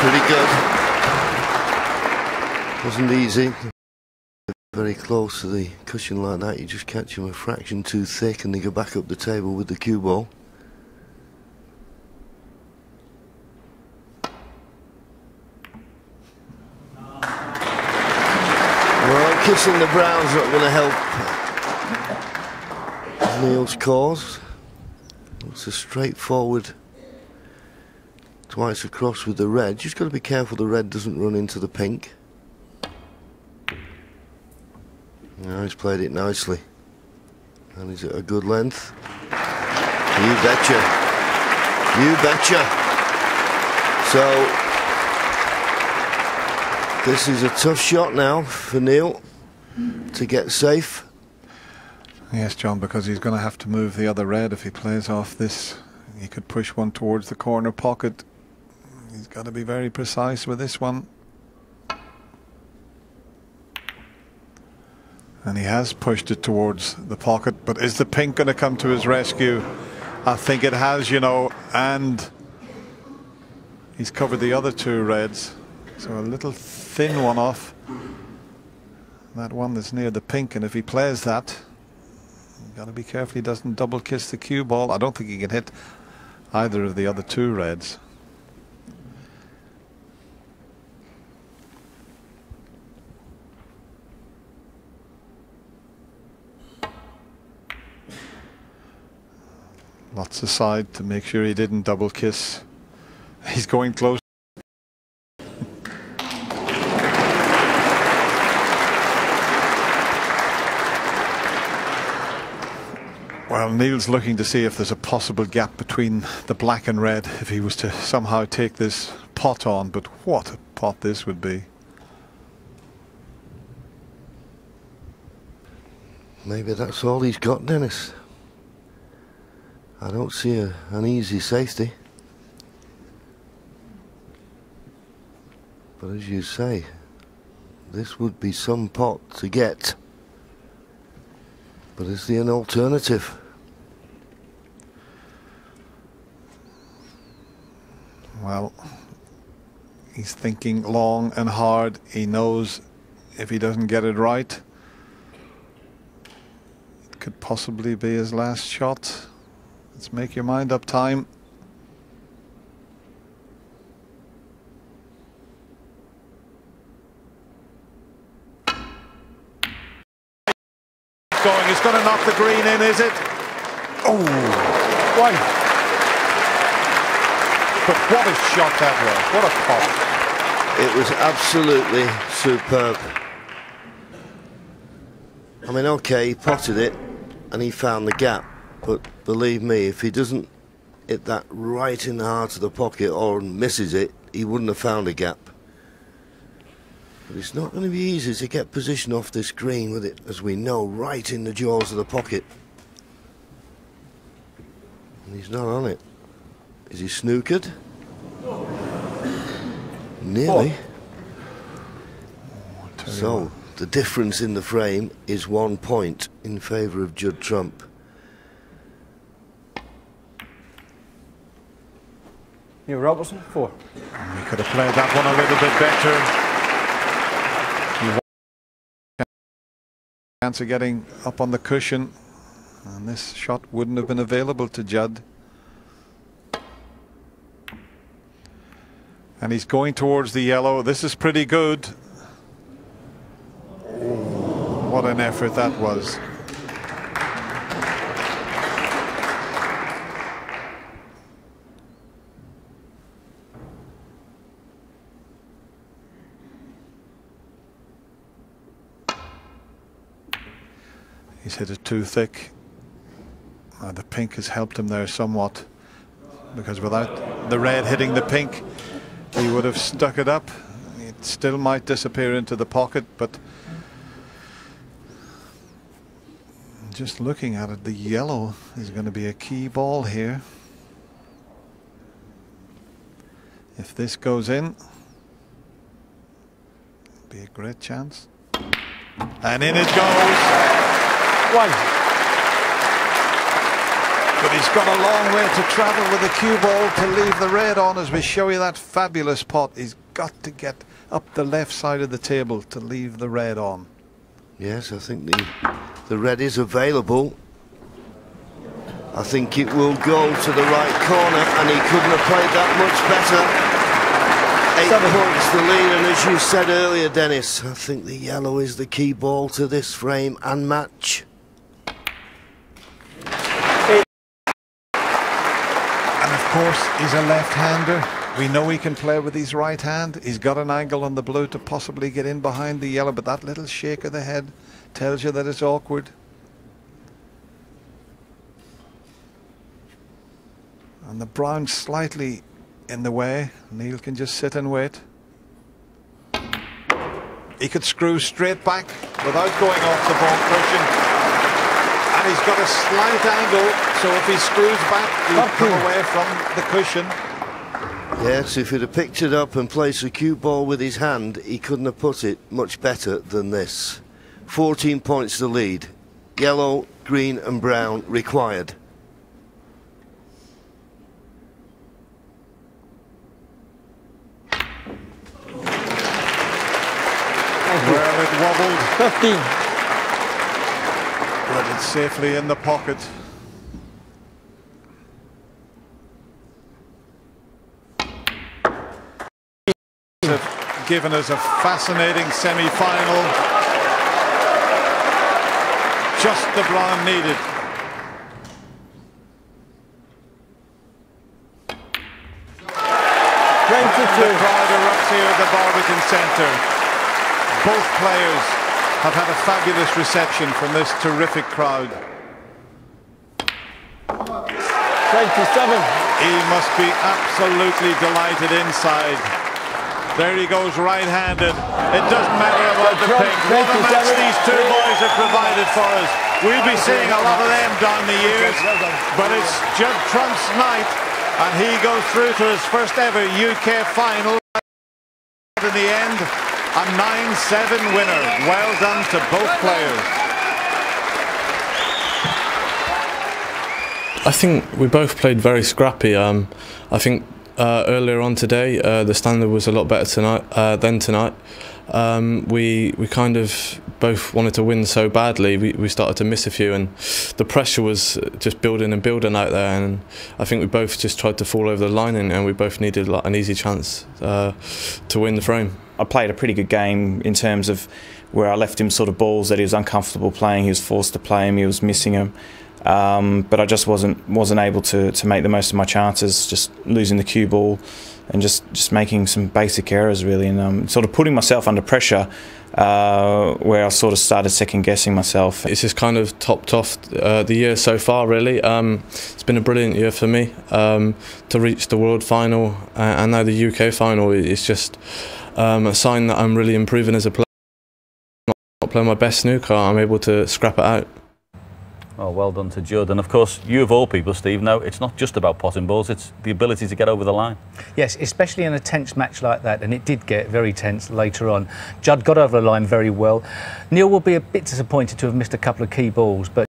pretty good. Wasn't easy. Very close to the cushion like that, you just catch them a fraction too thick and they go back up the table with the cue ball. Well, kissing the brown's not going to help Neil's cause. It's a straightforward twice across with the red. Just got to be careful the red doesn't run into the pink. Now he's played it nicely. And he's at a good length. You betcha. You betcha. So this is a tough shot now for Neil to get safe. Yes, John, because he's going to have to move the other red if he plays off this. He could push one towards the corner pocket. He's got to be very precise with this one. And he has pushed it towards the pocket, but is the pink going to come to his rescue? I think it has, you know, and he's covered the other two reds. So a little thin one off that one that's near the pink, and if he plays that, you've got to be careful he doesn't double kiss the cue ball. I don't think he can hit either of the other two reds. Lots aside to make sure he didn't double kiss. He's going close. Well, Neil's looking to see if there's a possible gap between the black and red if he was to somehow take this pot on, but what a pot this would be. Maybe that's all he's got, Dennis. I don't see an easy safety. But as you say, this would be some pot to get. But is there an alternative? Well, he's thinking long and hard. He knows if he doesn't get it right, it could possibly be his last shot. Let's make your mind up time. Going, it's going to knock the green in, is it? Oh, why? But what a shot that was. What a pop. It was absolutely superb. I mean, okay, he potted it and he found the gap. But believe me, if he doesn't hit that right in the heart of the pocket or misses it, he wouldn't have found a gap. But it's not going to be easy to get position off this green with it, as we know, right in the jaws of the pocket. And he's not on it. Is he snookered? Nearly. So, the difference in the frame is 1 point in favour of Judd Trump. Neil Robertson, 4. We could have played that one a little bit better. Chance of getting up on the cushion, and this shot wouldn't have been available to Judd. And he's going towards the yellow. This is pretty good. Oh, what an effort that was. He's hit it too thick. The pink has helped him there somewhat, because without the red hitting the pink, he would have stuck it up. It still might disappear into the pocket, but just looking at it, the yellow is going to be a key ball here. If this goes in, it'll be a great chance. And in it goes. One. But he's got a long way to travel with the cue ball to leave the red on. As we show you that fabulous pot, he's got to get up the left side of the table to leave the red on. Yes, I think the red is available. I think it will go to the right corner, and he couldn't have played that much better. 8 points the lead, and as you said earlier, Dennis, I think the yellow is the key ball to this frame and match. And of course, he's a left-hander. We know he can play with his right hand. He's got an angle on the blue to possibly get in behind the yellow, but that little shake of the head tells you that it's awkward. And the brown slightly in the way. Neil can just sit and wait. He could screw straight back without going off the ball cushion. And he's got a slight angle, so if he screws back, he'll come away from the cushion. Yes, if he'd have picked it up and placed the cue ball with his hand, he couldn't have put it much better than this. 14 points to lead. Yellow, green and brown required. Well, it wobbled. 15. But it's safely in the pocket. Have given us a fascinating semi-final. Just the brown needed. And the crowd erupts here at the Barbican Centre. Both players have had a fabulous reception from this terrific crowd. 27. He must be absolutely delighted inside. There he goes, right-handed. It doesn't matter about the pink. What a match these two boys have provided for us. We'll be seeing a lot of them down the years, but it's Judd Trump's night, and he goes through to his first ever UK final. In the end, a 9-7 winner. Well done to both players. I think we both played very scrappy. I think earlier on today, the standard was a lot better than tonight. We kind of both wanted to win so badly, we started to miss a few, and the pressure was just building and building out there, and I think we both just tried to fall over the line, and we both needed like an easy chance to win the frame. I played a pretty good game in terms of where I left him sort of balls that he was uncomfortable playing. He was forced to play him, he was missing them. But I just wasn't able to make the most of my chances, just losing the cue ball and just making some basic errors really, and sort of putting myself under pressure where I sort of started second guessing myself. It's just kind of topped off the year so far really. It's been a brilliant year for me to reach the World Final and now the UK Final. It's just a sign that I'm really improving as a player. Not playing my best snooker, I'm able to scrap it out. Oh, well done to Judd. And of course, you of all people, Steve, know it's not just about potting balls, it's the ability to get over the line. Yes, especially in a tense match like that, and it did get very tense later on. Judd got over the line very well. Neil will be a bit disappointed to have missed a couple of key balls, but